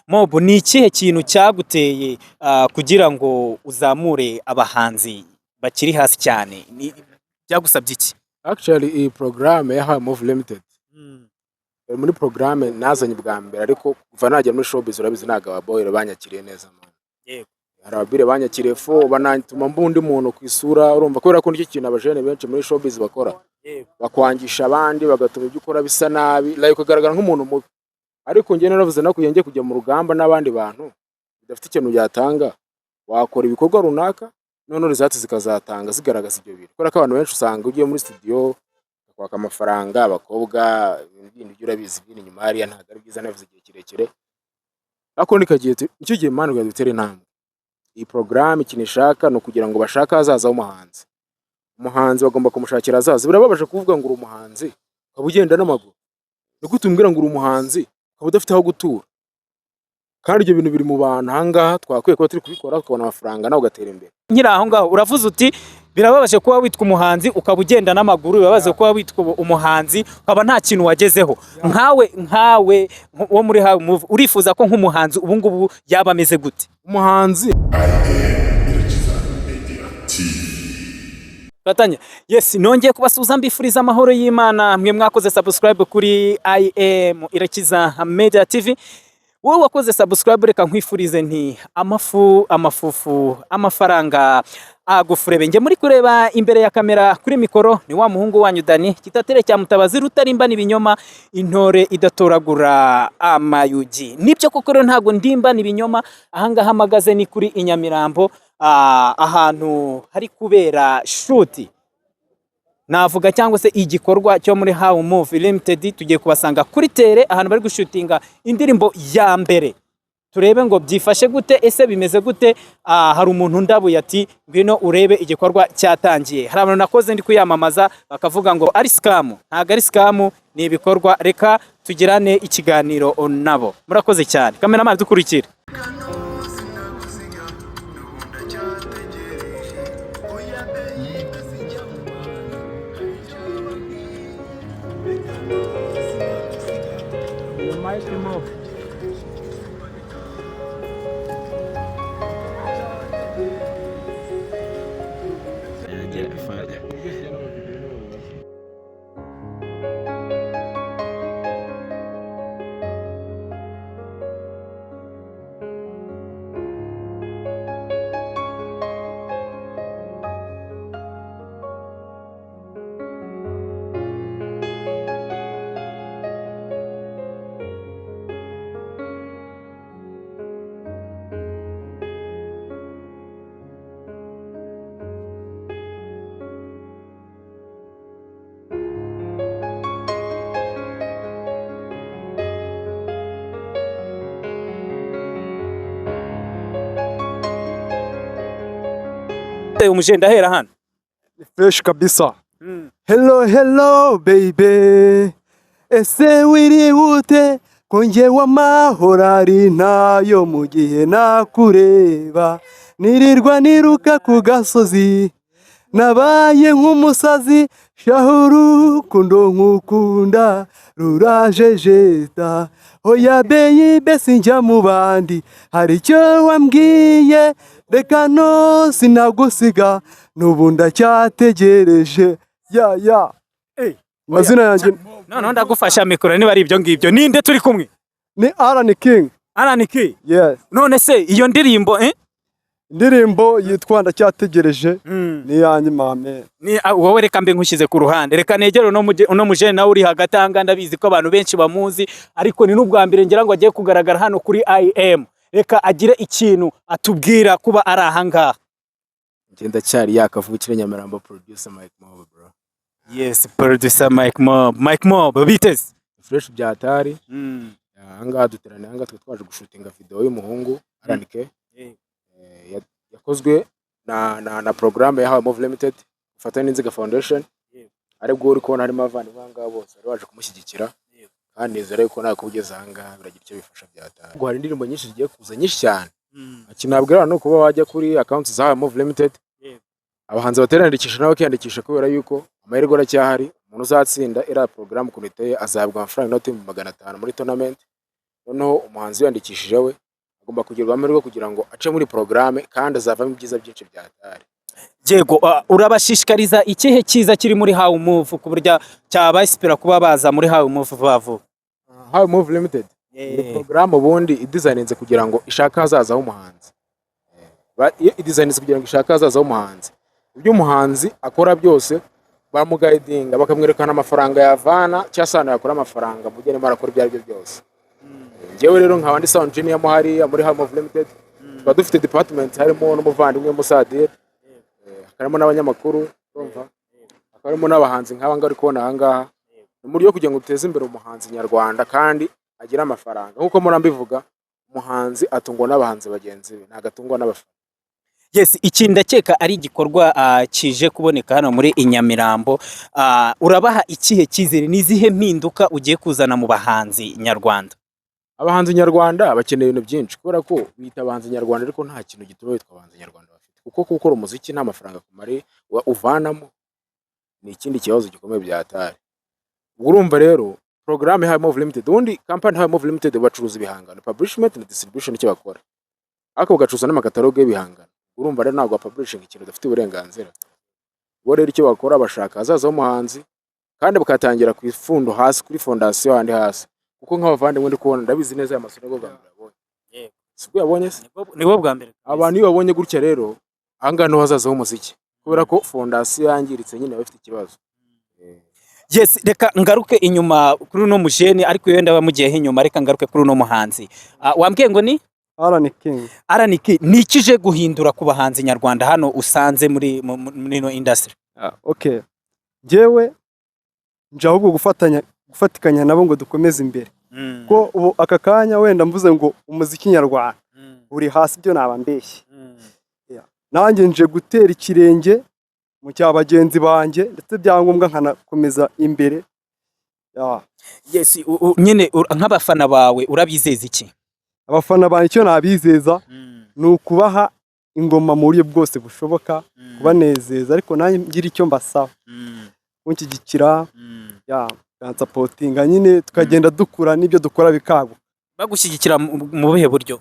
Mob, ni ikihe kintu cyaguteye kugira ngo uzamure abahanzi bakiri hasi cyane? Byagusabye iki? Actually iyi program ya Move Limited muri program nazanye bwa mbere, ariko kuva nagera muri showbiz urabizi naga ababoyero banyakiriye neza man. Yego. Hari ababire banyakiriye fo banantuma mbundi muntu kwisura, urumva kubera ko nicyo kintu abajene benshi muri showbiz bakora. Yego. Bakwangisha abandi bagatuma ibyo ukora bisa nabi, like kugaragara nk'umuntu mubi. Ariko njye naravuze nakuyenge kujya mu rugamba n'abandi bantu bidafite ikintu byatanga, wakora ibikorwa runaka none rizati zikazatanga zigaragaza ibyo bintu. Kubera ko abantu benshi usanga ugiye muri studio kwaka amafaranga, abakobwa ibintu urabizi biri nyuma hariya ntago ari byiza navuze igihe kirekire. Ariko nikagiye icyo gihe manu gadutere intambwe. Iyi program ikinishaka no kugira ngo bashaka hazaza umuhanzi. Umuhanzi bagomba kumushakira hazaza. Birababaje kuvuga ngo uri umuhanzi ukaba ugenda n'amaguru. Niko tumbwira ngo uri umuhanzi ukaba udafite aho gutura. Kandi ibyo bintu biri mu bantu hangaha twakwiye kuba turi kubikora tukabona amafaranga nawe ugatera imbere. Nkira aho ngaho uravuze uti birababaje kuba witwa umuhanzi ukaba ugenda n'amaguru, birababaje kuba witwa umuhanzi ukaba nta kintu wagezeho. Nkawe wo muri Move urifuza ko nk'umuhanzi ubu ngubu yaba ameze gute? Umuhanzi Batanya, yes, nongeye kubasuza mbifuriza amahoro y'Imana. Mwe mwakoze subscribe kuri IM Irakiza Media TV. Wowe wakoze subscribe reka nkwifurize nti amafufu amafaranga agufurebe. Nge muri kureba imbere ya kamera kuri mikoro ni wa muhungu wanyu Dani Kitatere cya Mutabazi rutarimba n'ibinyoma, intore idatoragura amayugi. Nibyo koko rero ntago ndimba n'ibinyoma. Ahangaha magaze ni kuri Inyamirambo, ahantu hari kubera shoot navuga cyangwa se igikorwa cyo muri Move Limited. Tugiye kubasanga kuri tere ahantu bari gushutinga indirimbo ya mbere, turebe ngo byifashe gute, ese bimeze gute. Hari umuntu ndabuye ati ngwino urebe igikorwa cyatangiye. Hari abantu nakoze ndi kuyamamaza bakavuga ngo ari scam. Ntago ari scam, ni ibikorwa. Reka tugirane ikiganiro nabo. Murakoze cyane. Cameraman dukurikira. Umujenda hera hano fresh kabisa. Hello baby, ese wirihute konge w'amahoro ari ntayo mu gihe nakureba, nirirwa niruka ku gasozi nabaye nk'umusazi, shahuru kundo nkukunda rurajejeta. Oya baby sinjya mu bandi, hari icyo wambwiye reka no sinagusiga n'ubu ndacyategereje. Ya mazina yanjye none ndagufasha mikoro niba ari ibyo ngibyo. Ninde turi kumwe? ni Alan King. Alan King? Yes. None se iyo ndirimbo indirimbo yitwa Ndacyategereje ni yanjye mame. Ni wowe reka mbe nkushyize ku ruhande, reka negere no mujene nawe uri hagati aha. Ndabizi ko abantu benshi bamuzi, ariko ni n'ubwa mbere ngira ngo agiye kugaragara hano kuri IM. Reka agire ikintu atubwira kuba ari aha ngaha. Ngenda cyari yakavukire Nyamirambo, producer Mike Mob bro. Yes, producer Mike Mob biteze fresh byatari. Aha ngaha duterane, aha ngaha twaje gushutinga video y'umuhungu Aranike. Yakozwe na program ya Move Limited ufatanye n'Inziga Foundation. Aribwo uri kubona harimo avana ngaha bose bari baje kumushyigikira. Kandi nizere ko nako ugeze aha ngaha biragira icyo bifasha byatari. Hari indirimbo nyinshi zigiye kuza nyinshi cyane. Akinabwira no kuba wajya kuri account za Move Limited. Abahanzi baterandikisha nawe kwiyandikisha kubera yuko amahirwe aracyahari. Umuntu uzatsinda ira program kuniteye azabwa amafaranga inoti 500 muri tournament. noneho umuhanzi yandikishije we agomba kugirwa amahirwe kugira ngo ace muri porogaramu kandi azavamo ibyiza byinshi bya atari. Yego, urabashishikariza ikihe cyiza kiri muri How Move ku buryo cyabasipira kuba baza muri How Move vuba? How Move Limited ni porogaramu ubundi idizayininze kugira ngo ishake ahazaza h'umuhanzi. Idizayininze kugira ngo ishake ahazaza h'umuhanzi. Ibyo umuhanzi akora byose bamugayidinga bakamwerekana amafaranga yavana cyangwa se yakora amafaranga mu gihe arimo arakora ibyo aribyo byose. Njyewe rero nkaba ndi sound engineer mo hariya muri How Move Limited. Tuba dufite department harimo n'umuvandimwe Musadire, harimo n'abanyamakuru, harimo n'abahanzi nk'aba ngaba uri kubona aha ngaha. Ni uburyo kugira ngo uteze imbere umuhanzi nyarwanda kandi agira amafaranga. Nk'uko murambivuga, umuhanzi atungwa n'abahanzi bagenzi be, ntabwo atungwa n'abafana. Yes, iki ndakeka ari igikorwa kije kuboneka hano muri Inyamirambo. Urabaha ikihe cyizere, nizihe mpinduka ugiye kuzana mu bahanzi nyarwanda? Abahanzi nyarwanda bakeneye ibintu byinshi kubera ko bita abahanzi nyarwanda ariko nta kintu gituma bitwa abahanzi nyarwanda bafite, kuko gukora umuziki nta mafaranga kumare uvanamo ni ikindi kibazo gikomeye bya atari. Urumva rero program How Move Limited, undi company How Move Limited bacuruza ibihangano, publishment na distribution icyo bakora, ariko bagacuruza n'amakataloge y'ibihangano. Urumva rero ntabwo publishing ikintu udafite uburenganzira. Bo rero icyo bakora bashaka hazaza h'umuhanzi kandi bakatangira ku ifundo hasi kuri fondation handi hasi, kuko nk'abavandimwe ndi kubona ndabizi neza aya masura bwo bwambere abonye. Yego, sibwo yabonye se nibo bwa mbere abantu iyo babonye gutya rero ahangano hazaza h'umuziki, kubera ko fondation yangiritse nyine bafite ikibazo. Yes, reka ngaruke inyuma kuri uno mujeni, ariko yenda bamugiyeho inyuma, reka ngaruke kuri uno muhanzi. Wambwiye ngo ni Alan King. Alan King, nikije guhindura ku bahanzi nyarwanda hano usanze muri no industry? Okay, jewe nje ahubwo gufatikanya nabo ngo dukomeze imbere. Ko ubu aka kanya wenda mvuze ngo umuziki nyarwanda uri hasi, byo nabambeshye. Nanjye nje gutera ikirenge mu cyabagenzi banje ndetse byangombwa nkanakomeza imbere. Yes, nyine nk'abafana bawe urabizeza iki? Abafana banje icyo nabizeza ni ukubaha ingoma mu buryo bwose bushoboka, kubanezeza, ariko nanjye ngira icyo mbasaba kunshyigikira, supportinga nyine tukagenda dukura n'ibyo dukora bikaguka. Bagushyigikira mu bihe buryo?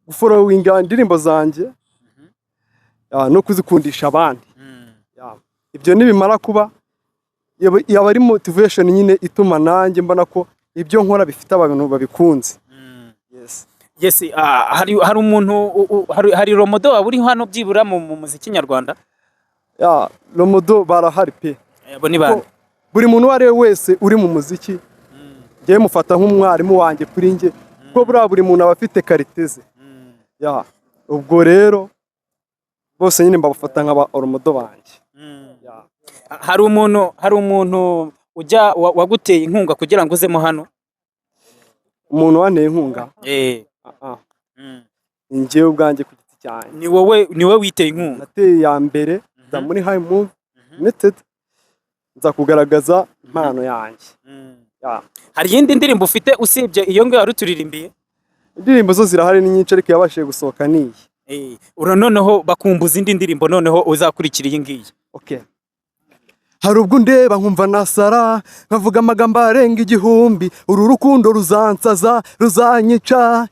Gufollowinga indirimbo zanjye no kuzikundisha abandi. Ibyo nibimara kuba yaba ari motivation nyine ituma nanjye mbona ko ibyo nkora bifite abantu babikunze. Yes, hari umuntu hari Romodo waburi hano byibura mu muziki nyarwanda? Romodo barahari pe. Abo ni bande? Buri muntu wari wese uri mu muziki ngiye mufata nk'umwarimu wanjye kuri nge, kuko buri muntu aba afite kariteze. Ubwo rero bose nyine mbafata nk'aba Romodo banjye. Hari umuntu ujya waguteye inkunga kugira ngo uzemo hano? Umuntu wanteye inkunga? Njyewe ubwanjye ku giti cyanjye. Ni wowe witeye inkunga? Nateye ya mbere za muri How Move Limited, nza kugaragaza impano yanjye. Hari yindi ndirimbo ufite usibye iyo ngo yaruturirimbiye? Indirimbo zo zirahari ni nyinshi, ariko yabashije gusohoka niyi. Noneho bakumbuza indi ndirimbo noneho uzakurikira iyi ngiyi. Okay. Hari ubwo ndeba nkumva nasara, nkavuga amagambo arenga igihumbi, uru rukundo ruzansaza ruzanyica,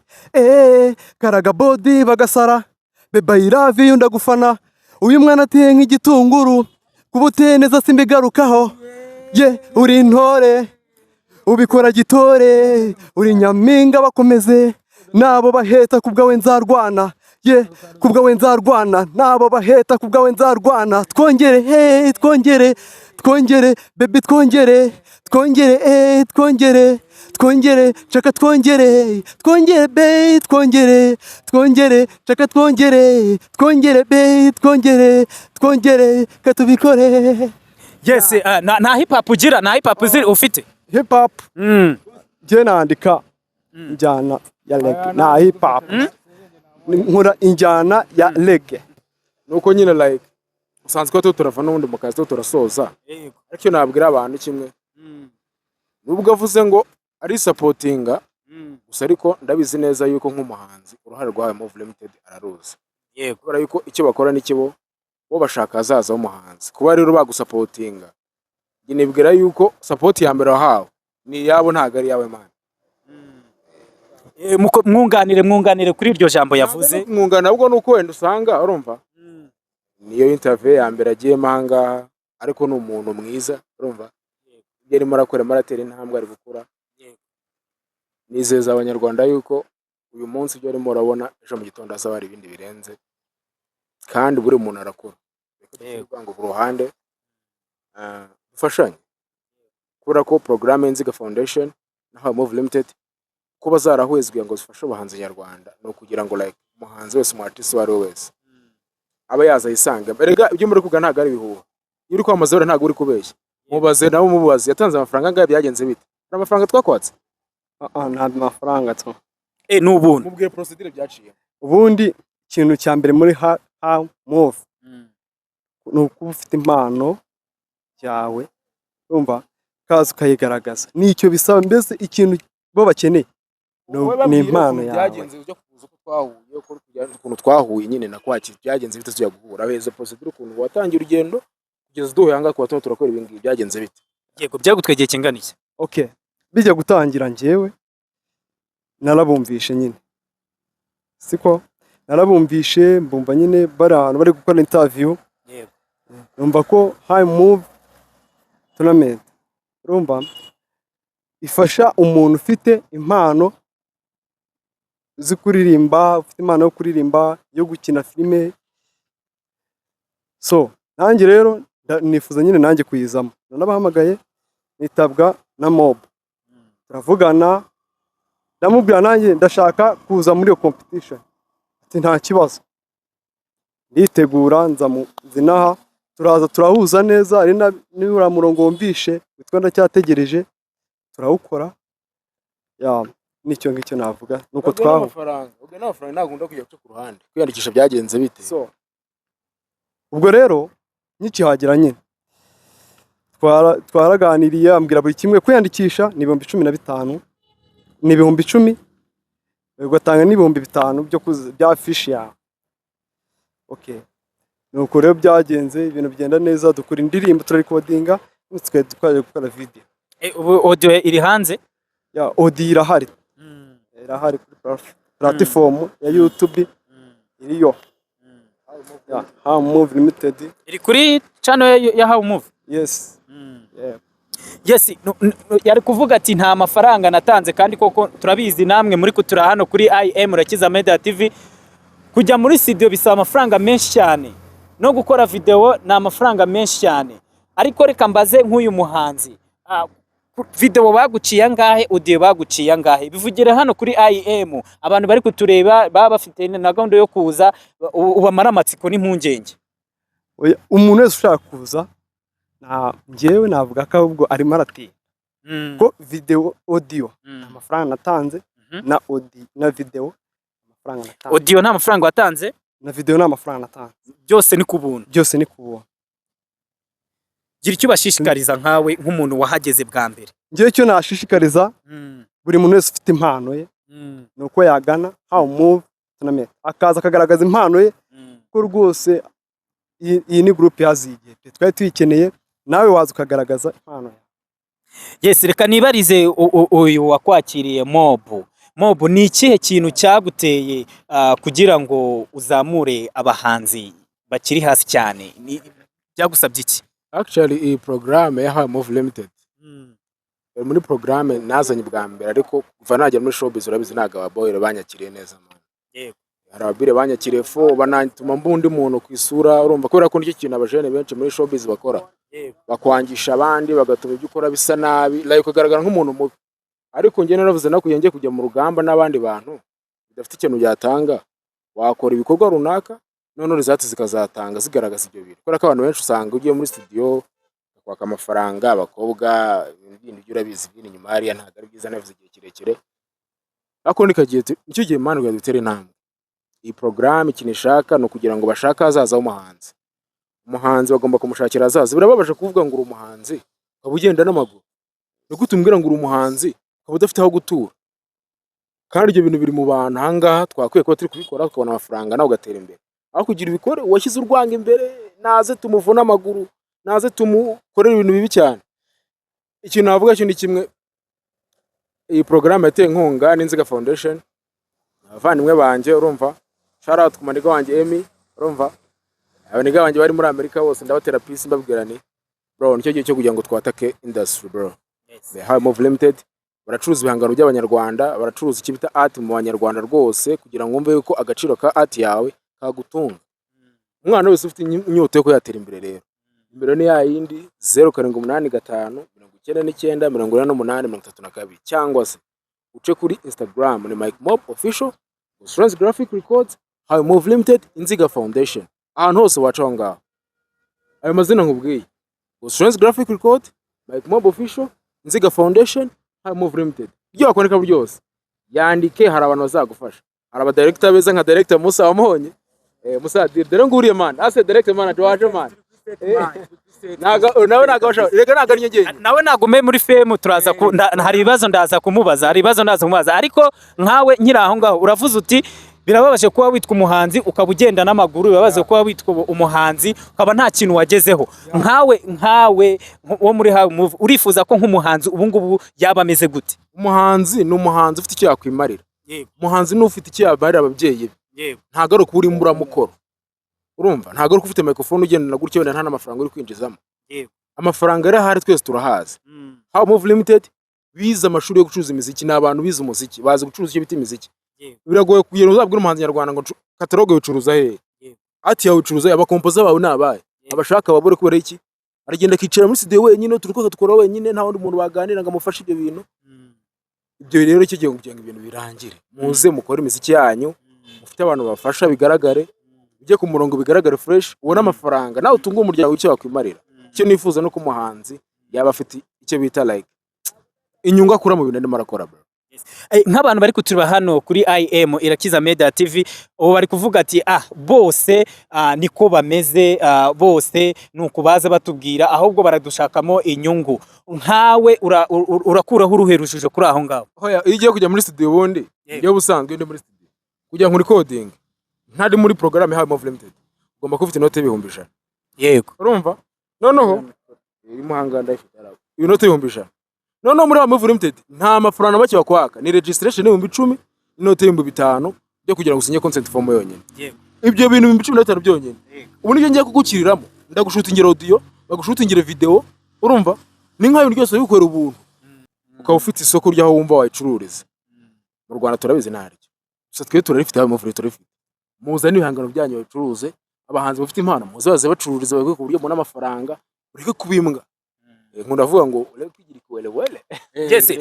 karaga body bagasara, beba I love you ndagufana, uyu mwana ateye nk'igitunguru, kubuteye neza simbigarukaho, uri intore ubikora gitore, uri nyampinga bakomeze, nabo baheta kubwawe nzarwana, kubwawe nzarwana, nabo baheta kubwawe nzarwana, twongere twongere baby twongere chaka twongere baby twongere chaka twongere baby twongere katubikore. Yes, na hip hop ugira, na hip hop ziri ufite? Hip hop je nandika injyana ya reggae, na hip hop nkora injyana ya reggae. Nuko nyine like usanzwe ko turava n'undi mu kazi turasoza, ariko nabwira abantu kimwe, nubwo avuze ngo ari supportinga gusa, ariko ndabizi neza yuko nk'umuhanzi uruhare rwa How Move Limited araruzi. Kubera yuko icyo bakora n'ikibo bo bashaka hazaza h'umuhanzi. Kuba rero bagusupportinga, nibwira yuko support ya mbere wahawe ni yabo, ntago ari yawe man. mwunganire kuri iryo jambo yavuze. Mwungana ahubwo nuko wenda usanga urumva niyo interview ya mbere agiyemo ahangaha ariko ni umuntu mwiza urumva ibyo arimo arakora aratera intambwe ari gukura. Nizeza abanyarwanda yuko uyu munsi ibyo arimo urabona ejo mu gitondo hazaba hari ibindi birenze kandi buri muntu arakura. Reka ngo ku ruhande dufashanye kubera ko porogaramu y'Inziga Foundation na How Move Limited kuba zarahwezwe ngo zifashe abahanzi nyarwanda no kugira ngo like umuhanzi wese mu artist wari wese aba yaza yisanga. Erega ibyo muri kuvuga ntago ari bihuha, iyo uri kwamaza wera ntago uri kubeshya. Mubaze nawe mubaze yatanze amafaranga angahe byagenze bite? Ari amafaranga twakwatse? nta mafaranga to n'ubuntu Mubwire procedure byaciye. ubundi ikintu cya mbere muri How Move ni ukuba ufite impano yawe urumva kaza ukayigaragaza, nicyo bisaba. Mbese ikintu bo bakeneye ni impano yawe. Byagenze ujya kuza ko twahuye ko ukuntu twahuye nyine nakwakira byagenze bite tujya guhura abeze procedure ukuntu watangiye urugendo kugeza duhuye hanga kuba turakora ibintu ngibi byagenze bite? Yego byagutwegeye kingana iki? Okay, bijya gutangira njyewe narabumvishe nyine, siko narabumvishe mbumva nyine bari ahantu bari gukora interview. Yego numva ko How Move Tournament urumva ifasha umuntu ufite impano uzi kuririmba, ufite impano yo kuririmba, yo gukina filime. So nanjye rero nifuza nyine nanjye kuyizamo, nanabahamagaye nitabwa na Mob, turavugana ndamubwira nanjye ndashaka kuza muri iyo competition. Ati nta kibazo, nditegura nzinaha turaza turahuza neza. Ari nibura murongo wumvishe witwa ndacyategereje turawukora. Nicyo ngicyo navuga nuko twaho. Ubwo n'amafaranga ntabwo ngunda kujya ku ruhande kwiyandikisha byagenze bite? So ubwo rero nkikihagera nyine twaraganiriye ambwira buri kimwe. Kwiyandikisha ni 15,000 ni 10,000 ugatanga n'ibihumbi 5 bya fishi yawe. Okay, nuko rero byagenze ibintu bigenda neza, dukora indirimbo turarecordinga twaje gukora video. Ubu audio iri hanze? Audio irahari. Irahari kuri platform ya YouTube iriyo. How Move Limited iri kuri channel ya How Move. Yes. Yes, yari kuvuga ati nta mafaranga natanze, kandi koko turabizi namwe muri kutura hano kuri IM Irakiza Media TV kujya muri studio bisaba amafaranga menshi cyane, no gukora video na amafaranga menshi cyane. Ariko reka mbaze nk'uyu muhanzi, video baguciye angahe, audio baguciye angahe? Bivugire hano kuri IM abantu bari kutureba baba bafite na gahunda yo kuza ubamara amatsiko n'impungenge. Umuntu wese ushaka kuza njyewe navuga ko ahubwo arimo aratinda ko video audio amafaranga natanze na audio na video amafaranga natanze. Audio nta mafaranga watanze na video nta mafaranga natanze, byose ni kubuntu. byose ni kubuntu. Gira icyo bashishikariza nkawe nk'umuntu wahageze bwa mbere. Njyewe icyo nashishikariza buri muntu wese ufite impano ye nuko yagana How Move Tournament akaza akagaragaza impano ye ko rwose iyi ni group yazigiye twari tuyikeneye, nawe waza ukagaragaza impano yawe. Yes, reka nibarize uyu wakwakiriye Mob, ni ikihe kintu cyaguteye kugira ngo uzamure abahanzi bakiri hasi cyane? Byagusabye iki? Actually iyi program ya How Move Limited muri program nazanye bwa mbere, ariko kuva najya muri showbiz urabizi ntago ababoyere banyakiriye neza man. Yego hari ababire banyakiriye fo banatuma mbundi muntu kwisura urumva kubera ko nicyo kintu abajene benshi muri showbiz bakora. Bakwangisha abandi bagatuma ibyo ukora bisa nabi, like ukagaragara nk'umuntu mubi. Ariko njye naravuze nakuyenge kujya mu rugamba n'abandi bantu bidafite ikintu byatanga, wakora ibikorwa runaka none rizati zikazatanga zigaragaza ibyo bintu. Kubera ko abantu benshi usanga ugiye muri studio kwaka amafaranga, abakobwa ibindi byo urabizi bini nyuma hariya ntago ari byiza, navuze igihe kirekire. Ariko nikagiye nicyo gihe manu yadutere intambwe. Iyi program ikinishaka no kugira ngo bashaka hazaza umuhanzi. Umuhanzi bagomba kumushakira hazaza. Birababaje kuvuga ngo uri umuhanzi ukaba ugenda n'amaguru. No gutumbwira ngo uri umuhanzi ukaba udafite aho gutura. Kandi ibyo bintu biri mu bantu hangaha twakwiye ko turi kubikora tukabona amafaranga nawe ugatera imbere. Aho kugira ibikore washyize urwanga imbere, naze tumuvuna amaguru, naze tumukorera ibintu bibi cyane. Ikintu navuga cyo ni kimwe, iyi program yateye inkunga n'Inziga Foundation abavandimwe banje urumva, shout out ku maniga wanje Emi urumva, abaniga banje bari muri Amerika bose ndabatera peace mbabwira ni bro nicyo gihe cyo kugira ngo twatake industry bro. High Move Limited baracuruza ibihangano by'abanyarwanda, baracuruza icyo bita art mu banyarwanda rwose kugira ngo umve yuko agaciro ka art yawe kagutunga. Umwana wese ufite inyota yo kuyatera imbere rero. Imbere ni ya yindi 0785 99 88 cyangwa se uce kuri Instagram ni Mike Mob Official, Strange Graphic Records, High Move Limited, Inziga Foundation. Ahantu hose waca ngaho. Ayo mazina nkubwiye. Strange Graphic Record, Mike Mob Official, Inziga Foundation, High Move Limited. Ibyo wakoneka byose. Yandike hari abantu bazagufasha. Hari aba director beza nka director Musa wamuhonye. Musa dore nguriye man. Ase director manager waje man. Nawe nagabasha. Reka naga nyegeye. Nawe nagume muri fame turaza hari ibibazo ndaza kumubaza. Ariko nkawe nkiri aho ngaho uravuze uti birababaje kuba witwa umuhanzi ukaba ugenda n'amaguru, bibabaje kuba witwa umuhanzi ukaba nta kintu wagezeho. Nkawe wo muri High Move urifuza ko nk'umuhanzi ubu ngubu yaba ameze gute? Umuhanzi ni umuhanzi ufite icyo yakwimarira. Umuhanzi ni ufite icyo yabarira ababyeyi be. Ntago ari ukuri mburamukoro. Urumva ntago ari ufite microphone ugenda na gutyo wenda nta n'amafaranga uri kwinjizamo. Amafaranga ari ahari twese turahazi. High Move Limited bize amashuri yo gucuruza imiziki, n'abantu bize umuziki bazi gucuruza icyo bita imiziki. Biragoye kugira uzabwira umuhanzi nyarwanda ngo kataloge wicuruza he, ati yawe wicuruza abakompoza bawe nabaye abashaka babure kubera iki aragenda kicara muri studio wenyine turiko tukora wenyine nta wundi muntu baganira ngo amufashe ibyo bintu. Ibyo rero cyo gihe kugira ngo ibintu birangire muze mukora imiziki yanyu mufite abantu bafasha bigaragare ujye ku murongo bigaragare fresh ubona amafaranga nawe utunga umuryango icyo wakwimarira. Icyo nifuza no ku muhanzi yaba afite icyo bita like inyungu akura mu bintu ndimo arakora bro. Nk'abantu bari kutureba hano kuri IM Irakiza Media TV ubu bari kuvuga ati bose niko bameze, bose nuko baza batubwira ahubwo baradushakamo inyungu. Nkawe urakuraho uruherushije kuri aho ngaho? Hoya iyo ugiye kujya muri studio bundi iyo busanzwe ndi muri studio kujya muri recording ntari muri program High Move Limited ugomba kuba ufite inote y'ibihumbi 100. Yego urumva noneho iri muhanganda ifite iyo note y'ibihumbi 100. Noneho muri High Move Limited nta mafaranga make bakwaka, ni registration y'ibihumbi 10 inote y'ibihumbi 5 byo kugira ngo usinye consent form yonyine. Ibyo bintu 15 byonyine ubu nibyo ngiye kugukiriramo, ndagushutingira audio bagushutingira video. Urumva ni nka ibintu byose bikorera ubuntu ukaba ufite isoko ryaho wumva wayicururiza. Mu Rwanda turabizi ntari gusa twe turarifite High Move turarifite. Muzane ibihangano byanyu bacuruze, abahanzi bafite impano muze baze bacururiza bagwe ku buryo mbona amafaranga ureke kubimbwa. Nkundavuga ngo urekigira ikwelewele. Yes.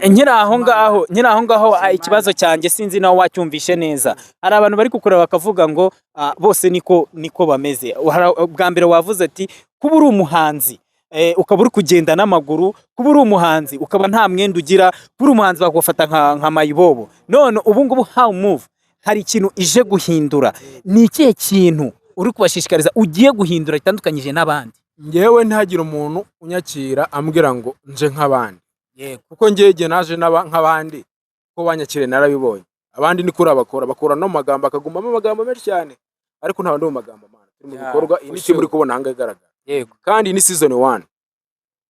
Nkira aho ngaho ikibazo cyanjye sinzi nawe wacyumvishe neza. Hari abantu bari kukureba bakavuga ngo bose niko bameze. Bwa mbere wavuze ati kuba uri umuhanzi ukaba uri kugenda n'amaguru, kuba uri umuhanzi ukaba nta mwenda ugira, kuba uri umuhanzi bakufata nka mayibobo. None ubu ngubu High Move hari ikintu ije guhindura. Ni ikihe kintu uri kubashishikariza ugiye guhindura itandukanyije n'abandi? Ngewe ntagira umuntu unyakira ambwira ngo nje nk'abandi. Kuko ngege naje nk'abandi ko banyakire narabibonye. Abandi ni kuri bakora no magambo akagumamo amagambo menshi cyane ariko nta bandi mu magambo mana turi mu bikorwa iniki muri kubona hanga igaragara. Kandi ni season 1,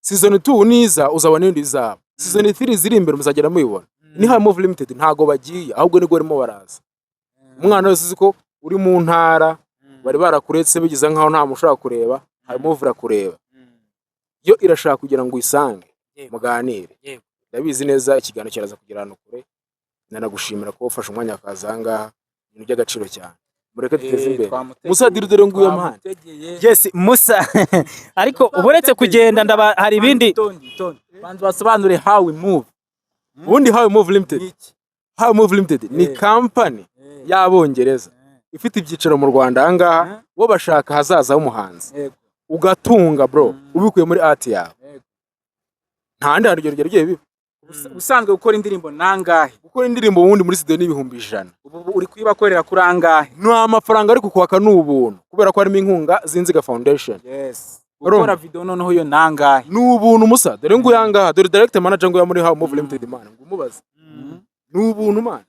season 2 niza uzabona n'indi izaba, season 3 ziri imbere muzagera muyibona. Ni High Move Limited ntago bagiye ahubwo ni gorimo baraza. Umwana wese uzi ko uri mu ntara bari barakuretse bigize nkaho nta mushaka kureba, High Move rakureba yo irashaka kugira ngo isange muganire. Ndabizi neza ikiganiro cyaraza kugira hano kure, nanagushimira ko ufashe umwanya akazanga ibintu by'agaciro cyane. Mureke duteze imbere Musa dore nguye amahane. Yes Musa ariko uburetse kugenda hari ibindi bantu basobanure High Move. Ubundi High Move Limited, High Move Limited ni company y'Abongereza ifite ibyicaro mu Rwanda ahangaha. Bo bashaka hazaza h'umuhanzi ugatunga bro ubikuye muri art yawe. Ntandi hari ryo bibi usanzwe gukora indirimbo nangahe? Gukora indirimbo wundi muri studio n'ibihumbi 100. Ubu uri kwibakorera kuri angahe? No amafaranga ari kukwaka n'ubuntu kubera ko harimo inkunga z'Inziga Foundation. Gukora video noneho yo nangahe? N'ubuntu Musa dore ngo yangaha dore director manager ngo ya muri High Move Limited man ngumubaza. N'ubuntu man.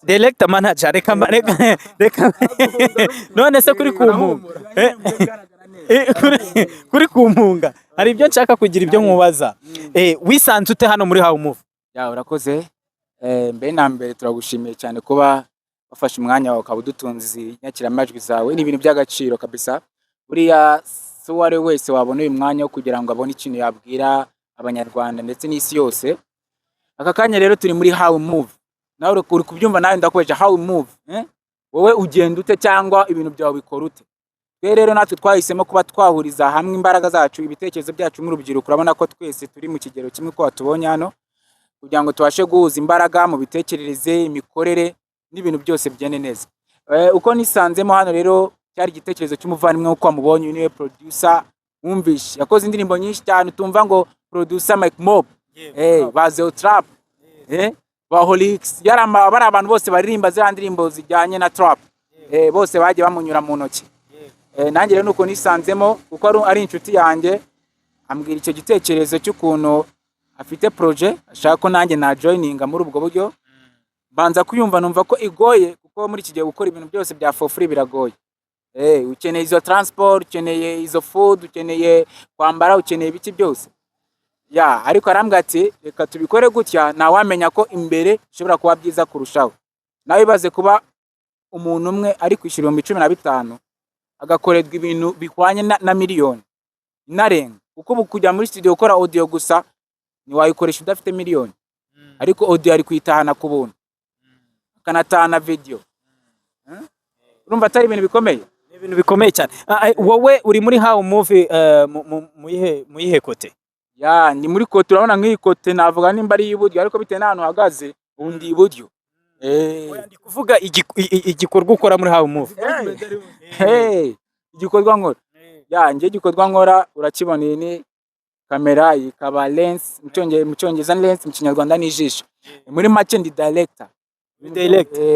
Director manager reka none se kuri kumunga kuri kumpunga hari ibyo nshaka kugira ibyo nkubaza. Wisanze ute hano muri High Move? Urakoze. Mbere na mbere turagushimiye cyane kuba wafashe umwanya wawe ukaba udutunze inyakiramajwi zawe, ni ibintu by'agaciro kabisa. Buriya si uwo ari we wese wabona uyu mwanya wo kugira ngo abone ikintu yabwira abanyarwanda ndetse n'isi yose. Aka kanya rero turi muri How We Move. Nawe uri kubyumva, nawe ndakubaza How We Move. Wowe ugenda ute cyangwa ibintu byawe bikora ute? Twe rero natwe twahisemo kuba twahuriza hamwe imbaraga zacu, ibitekerezo byacu nk'urubyiruko. Urabona ko twese turi mu kigero kimwe ko watubonye hano, kugira ngo tubashe guhuza imbaraga mu bitekerereze, imikorere n'ibintu byose bigende neza. Uko nisanzemo hano rero cyari igitekerezo cy'umuvandimwe uko wamubonye, uyu niwe producer wumvishe, yakoze indirimbo nyinshi cyane. Tumva ngo producer Mike Mob, Bazeo Trap, Baholix, bari abantu bose baririmba za ndirimbo zijyanye na trap, bose bagiye bamunyura mu ntoki. Nanjye rero nuko nisanzemo, kuko ari inshuti yanjye, ambwira icyo gitekerezo cy'ukuntu afite projet ashaka ko nanjye na joininga muri ubwo buryo. Banza kuyumva numva ko igoye, kuko muri iki gihe gukora ibintu byose bya for free biragoye. Ukeneye izo transport, ukeneye izo food, ukeneye kwambara, ukeneye ibiki byose. Ariko arambwira ati reka tubikore gutya, ntawamenya ko imbere ushobora kuba byiza kurushaho. Nawe ibaze kuba umuntu umwe ari kwishyura 15 agakorerwa ibintu bikwanye na miliyoni inarenga. Kuko ubu kujya muri studio gukora audio gusa ntiwayikoresha udafite miliyoni, ariko audio ari kuyitahana ku buntu, akanatahana video. Urumva atari ibintu bikomeye? Ni ibintu bikomeye cyane. Wowe uri muri How We Move mu ihe kote? Ni muri kote. Urabona nk'iyi kote navuga nimba ari iburyo, ariko bitewe n'ahantu uhagaze undi iburyo. Ndi kuvuga igikorwa ukora muri How We Move. Igikorwa nkora. Ngiye igikorwa nkora urakibona, iyi ni kamera, ikaba lens, mu cyongereza lens, mu kinyarwanda ni ijisho. Muri make ndi director.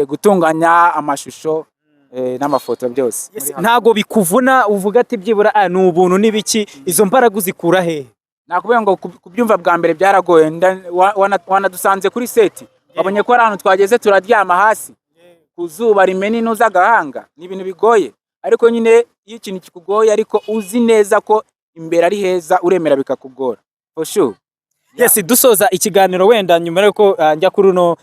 Gutunganya amashusho n'amafoto byose. Ntago bikuvuna uvuga ati byibura ni ubuntu n'ibiki, izo mbaraga uzikura he? Nakubwiye ngo kubyumva bwa mbere byaragoye. Wanadusanze kuri seti, wabonye ko ari ahantu twageze turaryama hasi ku zuba rimena inuza agahanga. Ni ibintu bigoye, ariko nyine iyo ikintu kikugoye ariko uzi neza ko imbere ari heza, uremera bikakugora for sure. Dusoza ikiganiro, wenda nyuma yuko njya kuri uno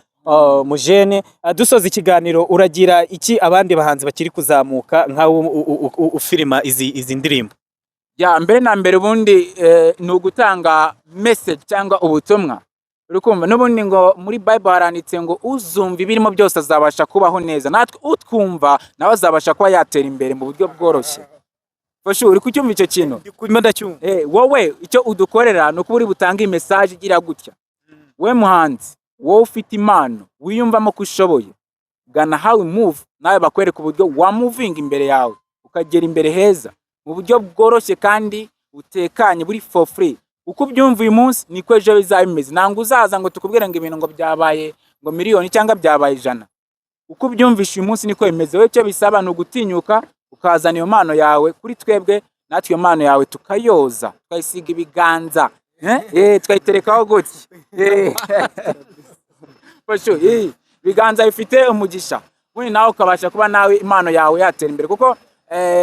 mujene, dusoza ikiganiro, uragira iki abandi bahanzi bakiri kuzamuka nkaho ufilima izi ndirimbo? Mbere na mbere ubundi ni ugutanga message cyangwa ubutumwa. Urikumva n'ubundi ngo muri Bible haranditse ngo uzumva ibirimo byose azabasha kubaho neza, natwe utwumva nawe azabasha kuba yatera imbere mu buryo bworoshye. For sure, uri kucyumva icyo kintu? Ndacyumva. Wowe icyo udukorera ni uko uri butange message igira gutya. We muhanzi, wowe ufite impano, wiyumvamo ko ushoboye, gana How We Move, nawe bakwereka uburyo wa moving imbere yawe ukagera imbere heza mu buryo bworoshye kandi utekanye, buri for free. Uko ubyumva uyu munsi niko ejo bizaba bimeze. Ntabwo uzaza ngo tukubwire ngo ibintu ngo byabaye ngo miliyoni cyangwa byabaye 100. Uko ubyumvisha uyu munsi niko bimeze. Wowe icyo bisaba ni ugutinyuka ukazana iyo mpano yawe kuri twebwe, natwe iyo mpano yawe tukayoza, tukayisiga ibiganza, tukayiterekaho gutya. Ibiganza bifite umugisha, ubundi nawe ukabasha kuba nawe impano yawe yatera imbere. Kuko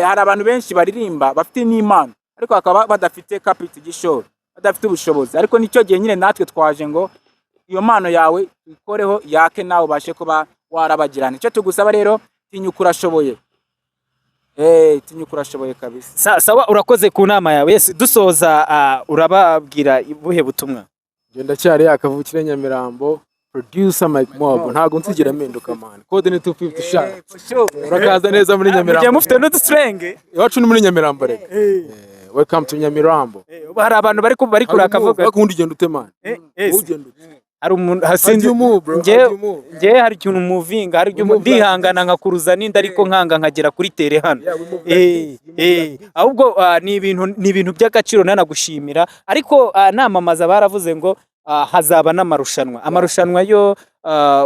hari abantu benshi baririmba bafite n'impano, ariko bakaba badafite capital gishoro, badafite ubushobozi. Ariko nicyo gihe nyine natwe twaje ngo iyo mpano yawe ikoreho yake, nawe ubashe kuba warabagirana. Icyo tugusaba rero, tinyuka urashoboye. Tinyuka urashoboye kabisa. Sawa, urakoze ku nama yawe. Dusoza, urababwira ubuhe butumwa? Ndacyari yakavukire Nyamirambo, producer Mike Mob. Ntago nsigira mpinduka man. Code ni 250 sha. Urakaza neza muri Nyamirambo. Mugiye mufite n'udustrenge? Iwacu ni muri Nyamirambo reka. Welcome to Nyamirambo. Hari abantu bari kurakavuga. Bakundi ugenda ute man? Ugenda ute? Hari umuntu hasinzi. Nge hari ikintu moving, hari ikintu ndihangana nkakuruza n'indi, ariko nkanga nkagera kuri tere hano. Ahubwo ni ibintu by'agaciro nanagushimira. Ariko namamaza baravuze ngo hazaba n'amarushanwa. Amarushanwa yo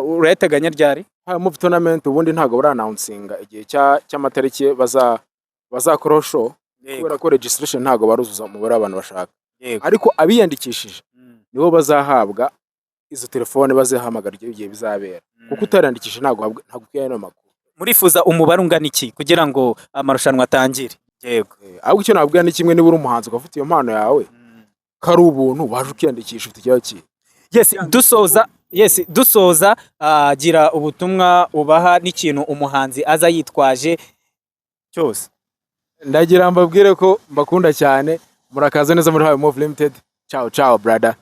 urayateganya ryari? Move tournament ubundi ntago baranauncinga igihe cy'amatariki bazakora show, kubera ko registration ntago baruzuza umubare abantu bashaka. Ariko abiyandikishije nibo bazahabwa izo telefone, bazahamagara igihe bizabera. Kuko utarandikishije ntago kuyana makuru. Murifuza umubare ungana iki kugira ngo amarushanwa atangire? Yego. Ahubwo icyo nabwira ni kimwe, niba uri umuhanzi ugafite iyo mpano yawe, kari ubuntu waje ukiyandikisha ufite icyaki. dusoza gira ubutumwa ubaha n'ikintu umuhanzi aza yitwaje cyose. Ndagira mbabwire ko mbakunda cyane, murakaza neza muri Hawe Move Limited. Ciao ciao brother.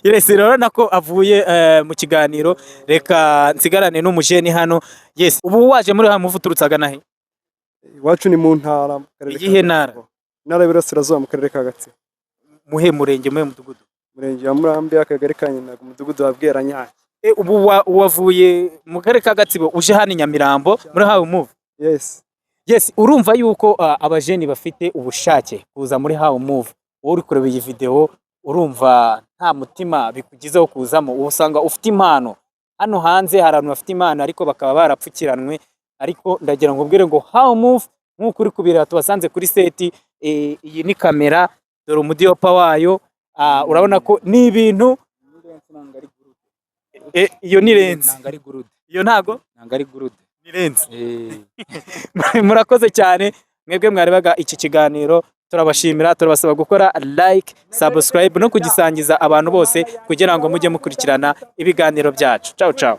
Yes, urabona ko avuye mu kiganiro, reka nsigarane n'umujeni hano. Yes, ubu waje muri Hawe Move uturutsaga nahe? Iwacu ni mu ntara mu karere Iyihe ntara? Ntara y'Iburasirazuba mu karere ka Gatsibo. Muhe murenge muhe mudugudu? Murenge wa Murambi, akagari ka Nyinaga, umudugudu wa Bweranyange. Ubu wavuye mu karere ka Gatsibo uje hano i Nyamirambo muri Hawe Move? Yes, urumva yuko abajeni bafite ubushake kuza muri Hawe Move. Wowe uri kureba iyi video urumva nta mutima bikugizeho kuzamo, usanga ufite impano. Hano hanze hari abantu bafite impano ariko bakaba barapfukiranwe, ariko ndagira ngo ubwire ngo Hawe Move nk'uko uri kubireba tubasanze kuri seti. Iyi ni kamera, dore umudiyopa wayo, urabona ko ni ibintu iyo ni lense, iyo ntago ari gurude ni lense. Murakoze cyane mwebwe mwarebaga iki kiganiro, turabashimira, turabasaba gukora like, subscribe no kugisangiza abantu bose kugira ngo mujye mukurikirana ibiganiro byacu. Ciao ciao.